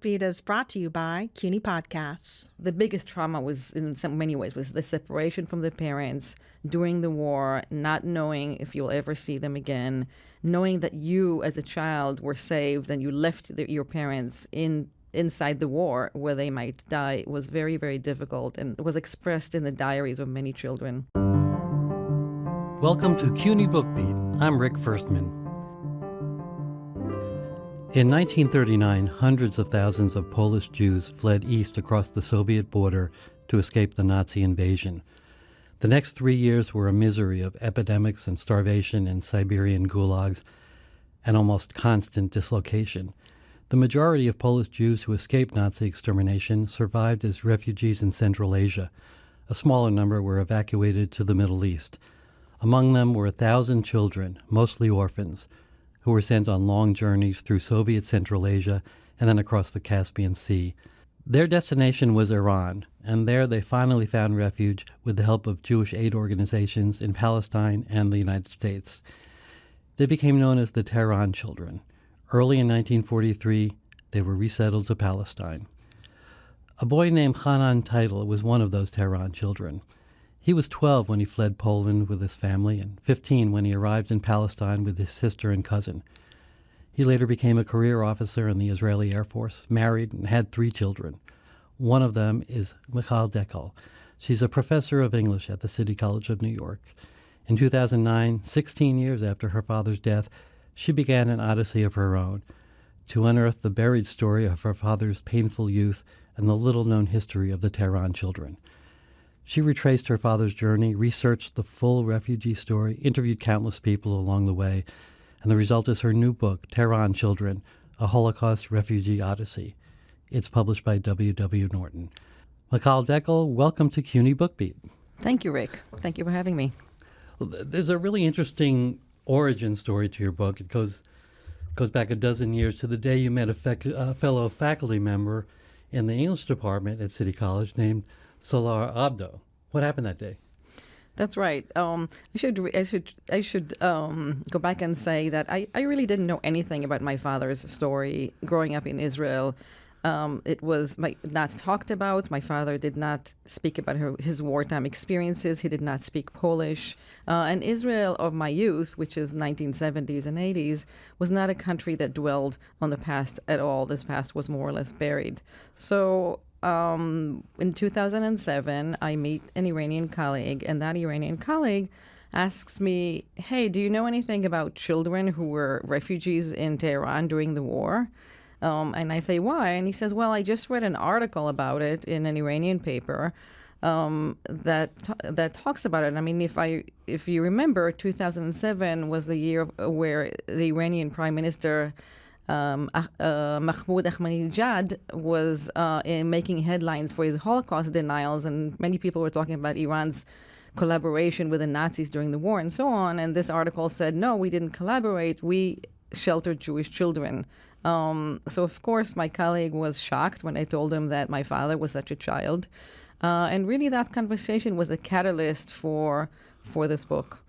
Bookbeat is brought to you by CUNY Podcasts. The biggest trauma was, in so many ways, was the separation from the parents during the war, not knowing if you'll ever see them again, knowing that you as a child were saved and you left your parents inside the war where they might die was very, very difficult, and was expressed in the diaries of many children. Welcome to CUNY Bookbeat. I'm Rick Firstman. In 1939, hundreds of thousands of Polish Jews fled east across the Soviet border to escape the Nazi invasion. The next 3 years were a misery of epidemics and starvation in Siberian gulags and almost constant dislocation. The majority of Polish Jews who escaped Nazi extermination survived as refugees in Central Asia. A smaller number were evacuated to the Middle East. Among them were 1,000 children, mostly orphans, who were sent on long journeys through Soviet Central Asia and then across the Caspian Sea. Their destination was Iran, and there they finally found refuge with the help of Jewish aid organizations in Palestine and the United States. They became known as the Tehran children. Early in 1943, they were resettled to Palestine. A boy named Hanan Teitel was one of those Tehran children. He was 12 when he fled Poland with his family and 15 when he arrived in Palestine with his sister and cousin. He later became a career officer in the Israeli Air Force, married, and had 3 children. One of them is Michal Deckel. She's a professor of English at the City College of New York. In 2009, 16 years after her father's death, she began an odyssey of her own to unearth the buried story of her father's painful youth and the little-known history of the Tehran children. She retraced her father's journey, researched the full refugee story, interviewed countless people along the way, and the result is her new book, Tehran Children, A Holocaust Refugee Odyssey. It's published by W.W. Norton. Michal Deckel, welcome to CUNY Bookbeat. Thank you, Rick. Thank you for having me. There's a really interesting origin story to your book. It goes back a dozen years to the day you met a fellow faculty member in the English department at City College named Salar Abdo. What happened that day? That's right. I should go back and say that I really didn't know anything about my father's story growing up in Israel. It was not talked about. My father did not speak about his wartime experiences. He did not speak Polish. And Israel of my youth, which is 1970s and 80s, was not a country that dwelled on the past at all. This past was more or less buried. So in 2007, I meet an Iranian colleague, and that Iranian colleague asks me, hey, do you know anything about children who were refugees in Tehran during the war? And I say, why? And he says, well, I just read an article about it in an Iranian paper that talks about it. I mean, if you remember, 2007 was the year where the Iranian Prime Minister Mahmoud Ahmadinejad was making headlines for his Holocaust denials, and many people were talking about Iran's collaboration with the Nazis during the war and so on. And this article said, no, we didn't collaborate. We sheltered Jewish children. So, of course, my colleague was shocked when I told him that my father was such a child. And really that conversation was the catalyst for this book.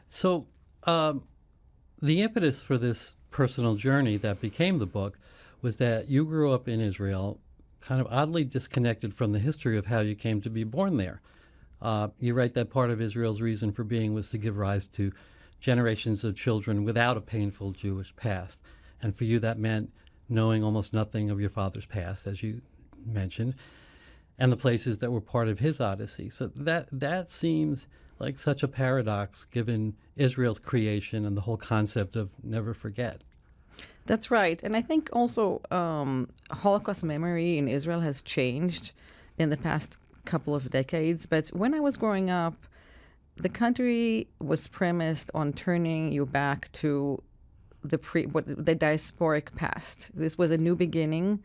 So the impetus for this personal journey that became the book was that you grew up in Israel, kind of oddly disconnected from the history of how you came to be born there. You write that part of Israel's reason for being was to give rise to generations of children without a painful Jewish past. And for you, that meant knowing almost nothing of your father's past, as you mentioned, and the places that were part of his odyssey. So that seems like such a paradox given Israel's creation and the whole concept of never forget. That's right. And I think also Holocaust memory in Israel has changed in the past couple of decades. But when I was growing up, the country was premised on turning you back to the diasporic past. This was a new beginning.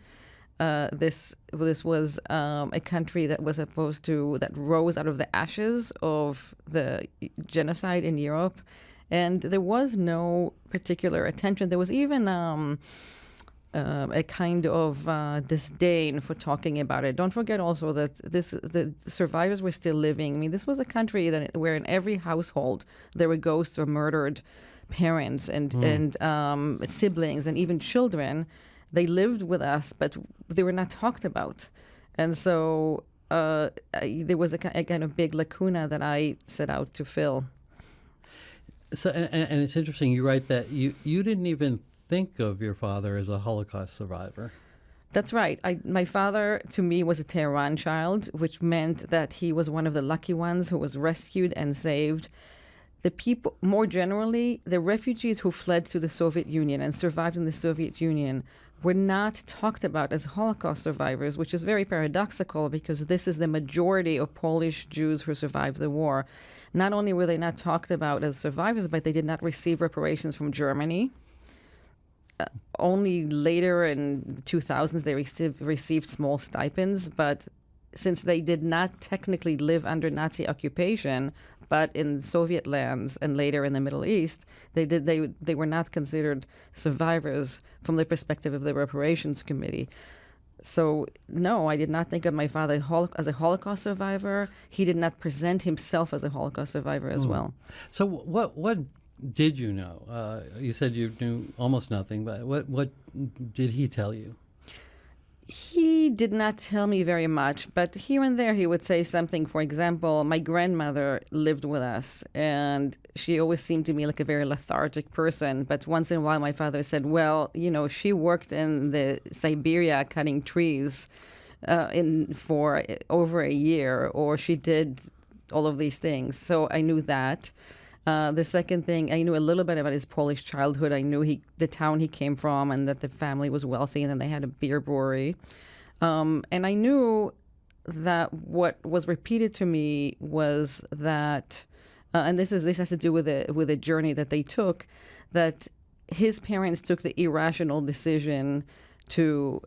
This was a country that rose out of the ashes of the genocide in Europe, and there was no particular attention. There was even a kind of disdain for talking about it. Don't forget also that the survivors were still living. I mean, this was a country where in every household there were ghosts or murdered parents and siblings and even children. They lived with us, but they were not talked about. And so there was a kind of big lacuna that I set out to fill. So, and it's interesting. You write that you didn't even think of your father as a Holocaust survivor. That's right. My father, to me, was a Tehran child, which meant that he was one of the lucky ones who was rescued and saved. The people, more generally, the refugees who fled to the Soviet Union and survived in the Soviet Union were not talked about as Holocaust survivors, which is very paradoxical because this is the majority of Polish Jews who survived the war. Not only were they not talked about as survivors, but they did not receive reparations from Germany. Only later in the 2000s they received small stipends, but since they did not technically live under Nazi occupation, but in Soviet lands and later in the Middle East, they were not considered survivors from the perspective of the Reparations Committee. So no, I did not think of my father as a Holocaust survivor. He did not present himself as a Holocaust survivor as well. So what did you know? You said you knew almost nothing, but what did he tell you? He did not tell me very much, but here and there he would say something. For example, my grandmother lived with us, and she always seemed to me like a very lethargic person. But once in a while, my father said, well, she worked in the Siberia cutting trees for over a year, or she did all of these things. So I knew that. The second thing, I knew a little bit about his Polish childhood. I knew the town he came from and that the family was wealthy and then they had a beer brewery. And I knew that what was repeated to me was that, and this has to do with a journey that they took, that his parents took the irrational decision to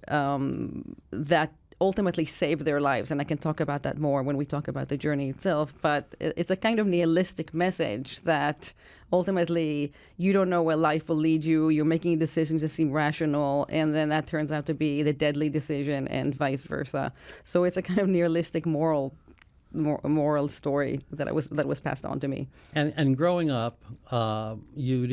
that ultimately saved their lives. And I can talk about that more when we talk about the journey itself. But it's a kind of nihilistic message that ultimately you don't know where life will lead you. You're making decisions that seem rational, and then that turns out to be the deadly decision, and vice versa. So it's a kind of nihilistic moral story that was passed on to me. And growing up, you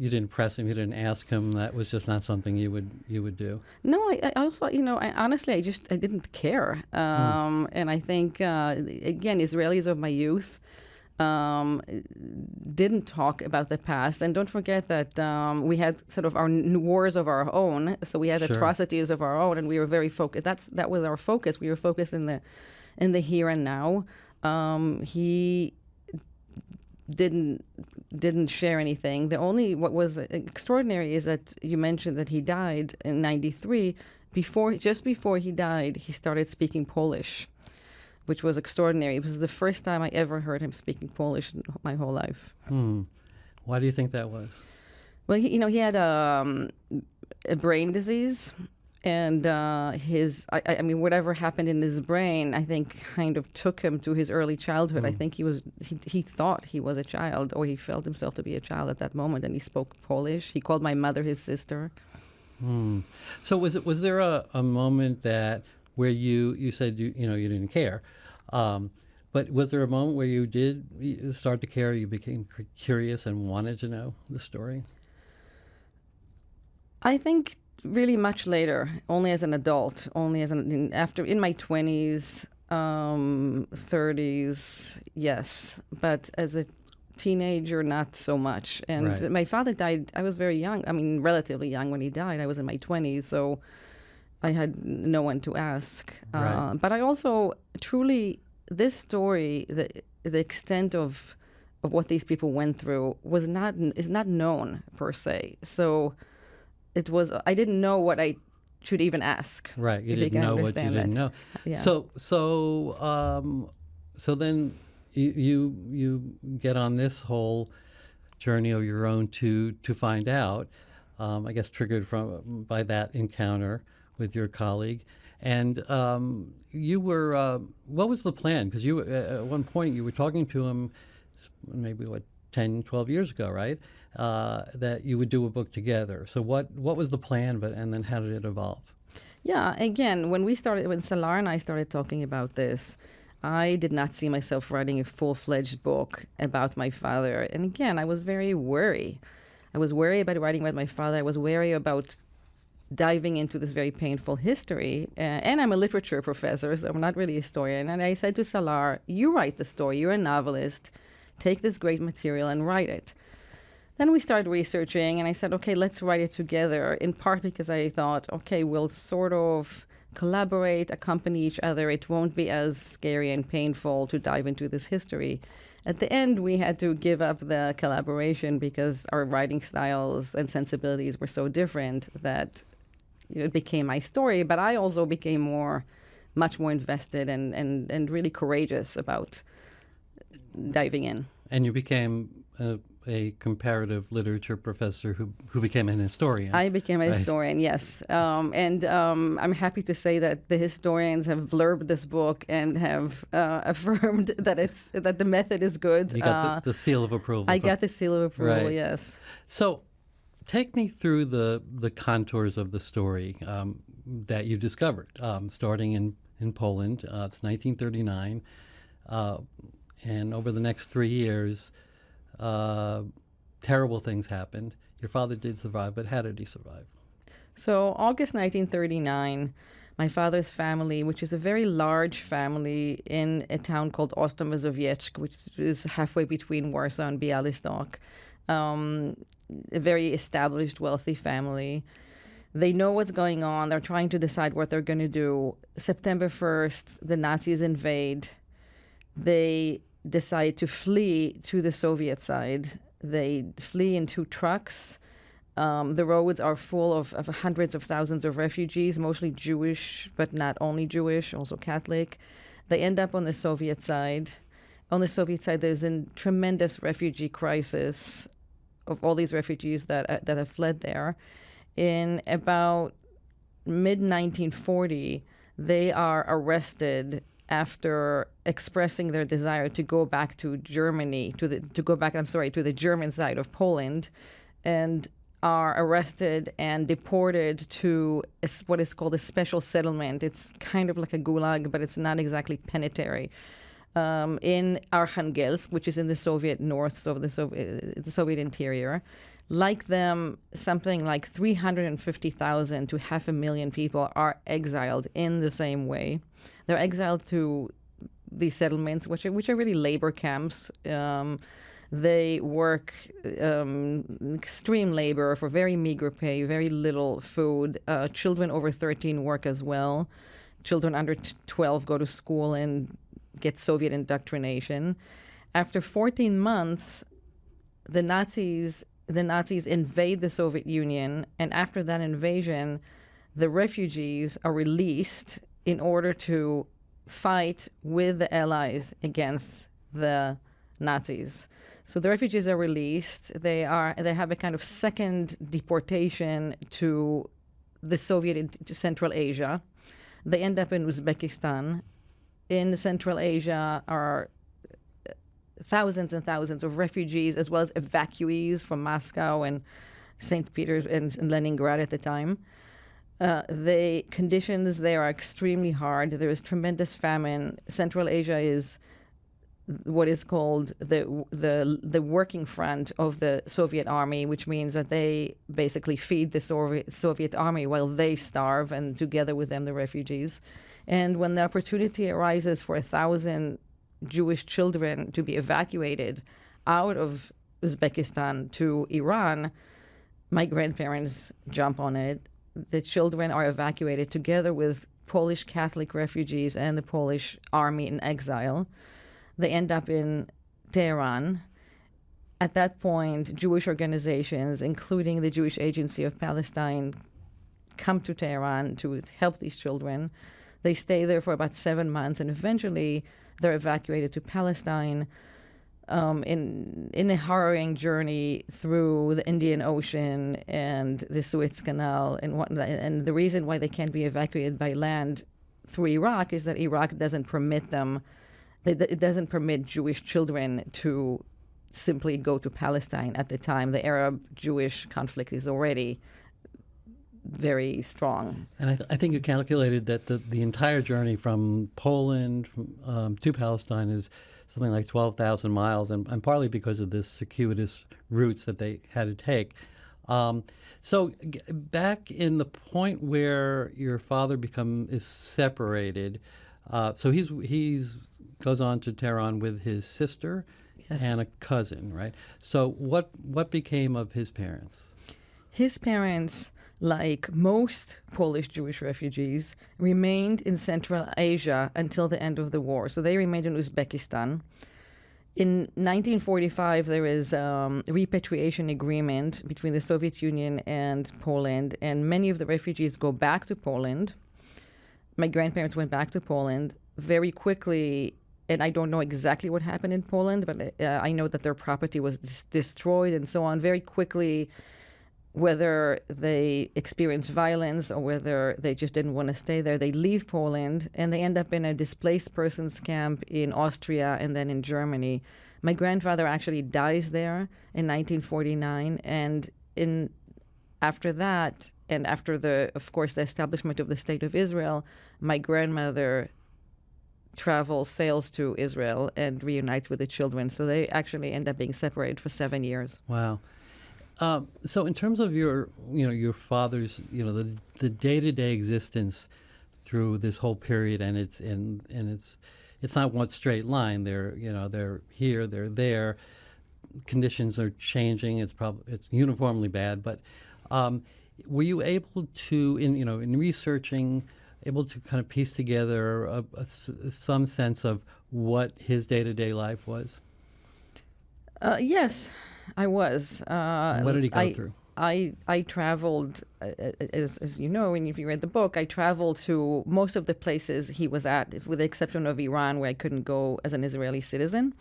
didn't press him. You didn't ask him. That was just not something you would do. No, I also, honestly, I didn't care. And I think, again, Israelis of my youth didn't talk about the past. And don't forget that we had sort of our wars of our own. So we had atrocities of our own, and we were very focused. That was our focus. We were focused in the here and now. He didn't share anything. What was extraordinary is that you mentioned that he died in 93. Just before he died, he started speaking Polish, which was extraordinary. It was the first time I ever heard him speaking Polish in my whole life. Why do you think that was? Well, he had a brain disease. And I mean, whatever happened in his brain, I think, kind of took him to his early childhood. I think he thought he was a child, or he felt himself to be a child at that moment, and he spoke Polish. He called my mother his sister. So was there a moment where you said you didn't care, but was there a moment where you did start to care? You became curious and wanted to know the story? I think really much later, only as an adult, in my 20s, 30s, yes, but as a teenager, not so much. And my father died, I was very young, relatively young when he died. I was in my 20s, so I had no one to ask. But I also truly, this story, the extent of what these people went through is not known per se. So I didn't know what I should even ask. Right, you didn't know what you didn't know. Yeah. So then you get on this whole journey of your own to find out. I guess triggered by that encounter with your colleague, and you were. What was the plan? Because you at one point you were talking to him, maybe 10, 12 years ago, right? That you would do a book together. So what was the plan, and then how did it evolve? Yeah, again, when Salar and I started talking about this, I did not see myself writing a full-fledged book about my father. And again, I was very wary. I was wary about writing about my father. I was wary about diving into this very painful history. And I'm a literature professor, so I'm not really a historian. And I said to Salar, you write the story. You're a novelist. Take this great material and write it. Then we started researching, and I said, okay, let's write it together, in part because I thought, okay, we'll sort of collaborate, accompany each other. It won't be as scary and painful to dive into this history. At the end, we had to give up the collaboration because our writing styles and sensibilities were so different that it became my story. But I also became much more invested and really courageous about diving in. And you became a comparative literature professor who became an historian. I became a historian, yes. I'm happy to say that the historians have blurbed this book and have affirmed that the method is good. You got the seal of approval. I got the seal of approval, right. Yes. So take me through the contours of the story that you discovered, starting in Poland. It's 1939. And over the next 3 years, terrible things happened. Your father did survive, but how did he survive? So August 1939, my father's family, which is a very large family in a town called Ostomazowiecz, which is halfway between Warsaw and Białystok, a very established, wealthy family. They know what's going on. They're trying to decide what they're going to do. September 1st, the Nazis invade. They decide to flee to the Soviet side. They flee in 2 trucks. The roads are full of hundreds of thousands of refugees, mostly Jewish, but not only Jewish, also Catholic. They end up on the Soviet side. On the Soviet side, there's a tremendous refugee crisis of all these refugees that have fled there. In about mid-1940, they are arrested after expressing their desire to go back to Germany, to the German side of Poland, and are arrested and deported to what is called a special settlement. It's kind of like a gulag, but it's not exactly penitentiary. In Arkhangelsk, which is in the Soviet north, so the Soviet interior. Like them, something like 350,000 to 500,000 people are exiled in the same way. They're exiled to these settlements, which are really labor camps. They work extreme labor for very meager pay, very little food. Children over 13 work as well. Children under 12 go to school and get Soviet indoctrination. After 14 months, the Nazis invade the Soviet Union, and after that invasion, the refugees are released in order to fight with the Allies against the Nazis. So the refugees are released. They have a kind of second deportation to the to Central Asia. They end up in Uzbekistan. In Central Asia are thousands and thousands of refugees, as well as evacuees from Moscow and St. Petersburg and Leningrad at the time. The conditions there are extremely hard. There is tremendous famine. Central Asia is what is called the working front of the Soviet army, which means that they basically feed the Soviet army while they starve, and together with them the refugees. And when the opportunity arises for 1,000 Jewish children to be evacuated out of Uzbekistan to Iran, my grandparents jump on it. The children are evacuated together with Polish Catholic refugees and the Polish army in exile. They end up in Tehran. At that point, Jewish organizations, including the Jewish Agency of Palestine, come to Tehran to help these children. They stay there for about 7 months, and eventually they're evacuated to Palestine in a harrowing journey through the Indian Ocean and the Suez Canal and whatnot. And the reason why they can't be evacuated by land through Iraq is that Iraq doesn't permit them. It doesn't permit Jewish children to simply go to Palestine at the time. The Arab-Jewish conflict is already very strong. And I think you calculated that the entire journey from Poland to Palestine is something like 12,000 miles, and partly because of this circuitous routes that they had to take. Back in the point where your father is separated, so he's goes on to Tehran with his sister Yes. and a cousin, right? So what became of his parents? His parents, like most Polish Jewish refugees, remained in Central Asia until the end of the war. So they remained in Uzbekistan. In 1945, there is a repatriation agreement between the Soviet Union and Poland, and many of the refugees go back to Poland. My grandparents went back to Poland very quickly, and I don't know exactly what happened in Poland, but I know that their property was destroyed and so on. Very quickly, whether they experienced violence or whether they just didn't want to stay there, they leave Poland and they end up in a displaced persons camp in Austria and then in Germany. My grandfather actually dies there in 1949, and after that, and after of course, the establishment of the State of Israel, my grandmother sails to Israel and reunites with the children. So they actually end up being separated for 7 years. Wow. So in terms of your father's, the day-to-day existence through this whole period, and it's not one straight line. They're here, they're there. Conditions are changing. It's uniformly bad. But were you able to, in researching, able to kind of piece together some sense of what his day-to-day life was? Yes, I was. What did he go through? I traveled, as you know, and if you read the book, I traveled to most of the places he was at, with the exception of Iran, where I couldn't go as an Israeli citizen.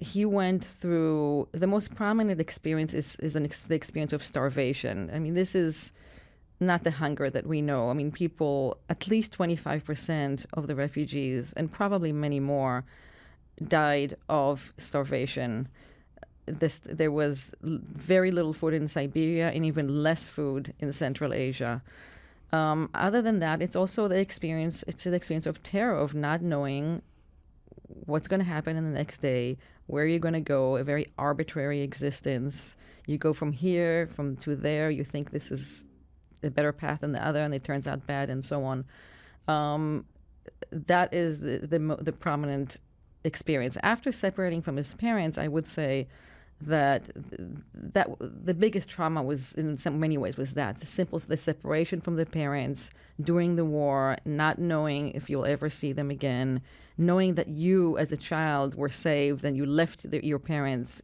He went through, the most prominent experience is the experience of starvation. I mean, this is not the hunger that we know. I mean, at least 25% of the refugees, and probably many more, died of starvation. There was very little food in Siberia and even less food in Central Asia. Other than that, it's also the experience of terror, of not knowing what's going to happen in the next day, where you're going to go, a very arbitrary existence. You go from here, to there, you think this is a better path than the other, and it turns out bad, and so on. That is the prominent experience. After separating from his parents, I would say that the biggest trauma was, in many ways, was that the separation from the parents during the war, not knowing if you'll ever see them again, knowing that you as a child were saved and you left your parents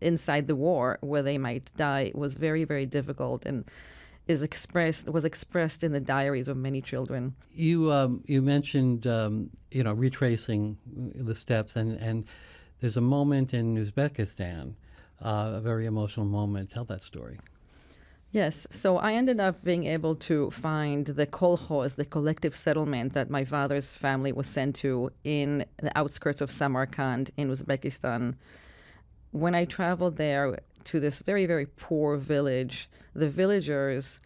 inside the war where they might die, was very, very difficult, and was expressed in the diaries of many children. You mentioned retracing the steps, and there's a moment in Uzbekistan, a very emotional moment. Tell that story. Yes. So I ended up being able to find the kolkhoz, the collective settlement that my father's family was sent to in the outskirts of Samarkand in Uzbekistan. When I traveled there to this very, very poor village, the villagers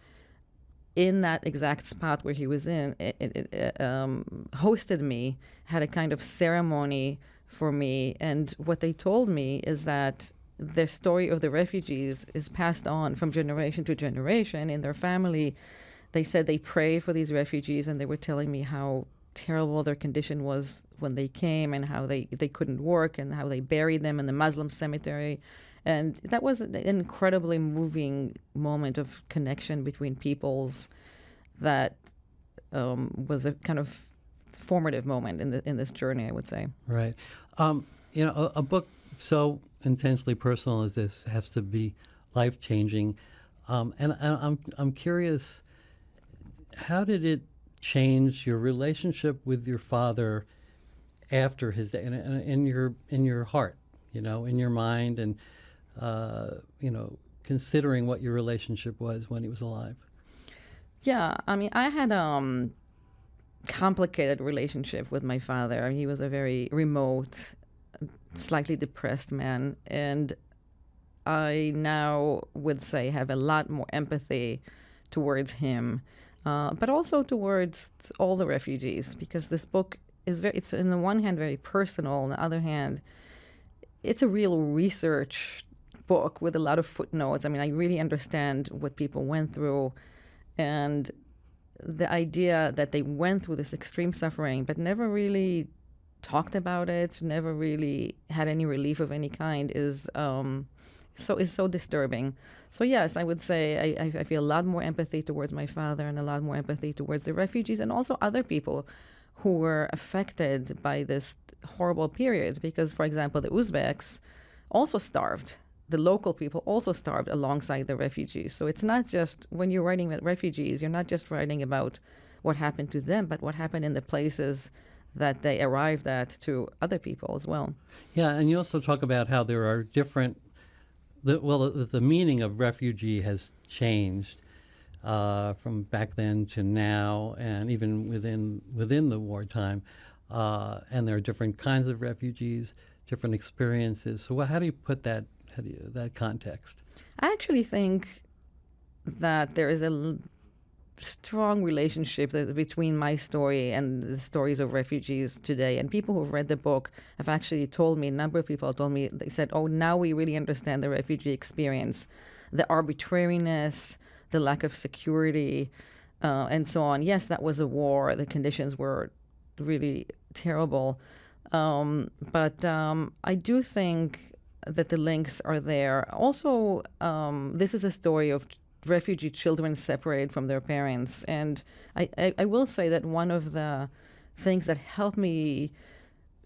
in that exact spot where he was hosted me, had a kind of ceremony for me. And what they told me is that the story of the refugees is passed on from generation to generation in their family. They said they pray for these refugees, and they were telling me how terrible their condition was when they came, and how they couldn't work, and how they buried them in the Muslim cemetery. And that was an incredibly moving moment of connection between peoples that was a kind of formative moment in this journey, I would say. Right. A book so intensely personal as this has to be life-changing. And I'm curious, how did it change your relationship with your father after his day, in your heart, in your mind, and considering what your relationship was when he was alive? Yeah, I mean, I had complicated relationship with my father. I mean, he was a very remote, slightly depressed man, and I now would say have a lot more empathy towards him, but also towards all the refugees, because this book it's on the one hand very personal, on the other hand, it's a real research book with a lot of footnotes. I mean, I really understand what people went through, and the idea that they went through this extreme suffering but never really talked about it, never really had any relief of any kind is so disturbing. So yes, I would say I feel a lot more empathy towards my father and a lot more empathy towards the refugees and also other people who were affected by this horrible period. Because, for example, the Uzbeks also starved. The local people also starved alongside the refugees. So it's not just, when you're writing about refugees, you're not just writing about what happened to them, but what happened in the places that they arrived at to other people as well. Yeah, and you also talk about how there are different, the meaning of refugee has changed from back then to now, and even within the wartime. And there are different kinds of refugees, different experiences. So how do you put that context? I actually think that there is a strong relationship between my story and the stories of refugees today. And people who've read the book have actually told me, a number of people have told me, they said, oh, now we really understand the refugee experience, the arbitrariness, the lack of security, and so on. Yes, that was a war. The conditions were really terrible. But I do think that the links are there. Also, this is a story of refugee children separated from their parents. And I will say that one of the things that helped me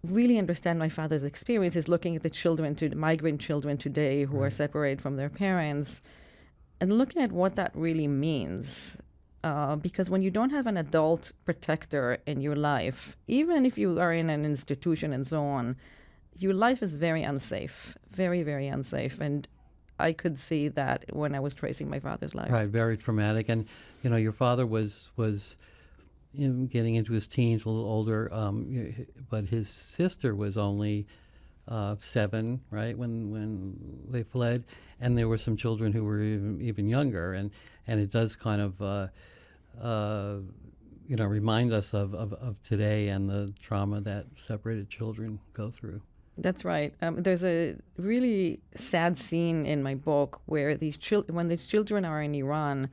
really understand my father's experience is looking at the migrant children today who are separated from their parents and looking at what that really means. Because when you don't have an adult protector in your life, even if you are in an institution and so on, your life is very unsafe, very, very unsafe. And I could see that when I was tracing my father's life. Right, very traumatic. And, your father was getting into his teens, a little older, but his sister was only 7, right, when they fled. And there were some children who were even younger. And it does kind of, remind us of today and the trauma that separated children go through. That's right. There's a really sad scene in my book where when these children are in Iran,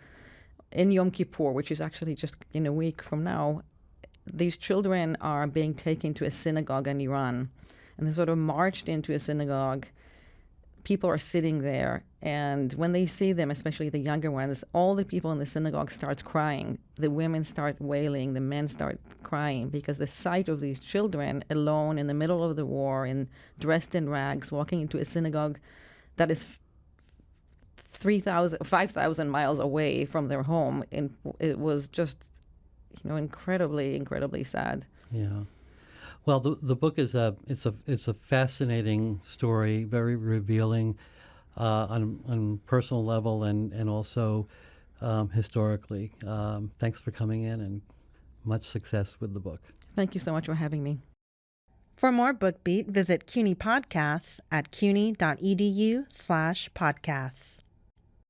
in Yom Kippur, which is actually just in a week from now, these children are being taken to a synagogue in Iran. And they're sort of marched into a synagogue. People are sitting there, and when they see them, especially the younger ones, all the people in the synagogue start crying. The women start wailing, the men start crying, because the sight of these children alone in the middle of the war, dressed in rags, walking into a synagogue that is 5,000 miles away from their home, it was just, incredibly, incredibly sad. Yeah. Well, the book is it's a fascinating story, very revealing on personal level and also historically. Thanks for coming in, and much success with the book. Thank you so much for having me. For more Book Beat, visit CUNY Podcasts at cuny.edu/podcasts.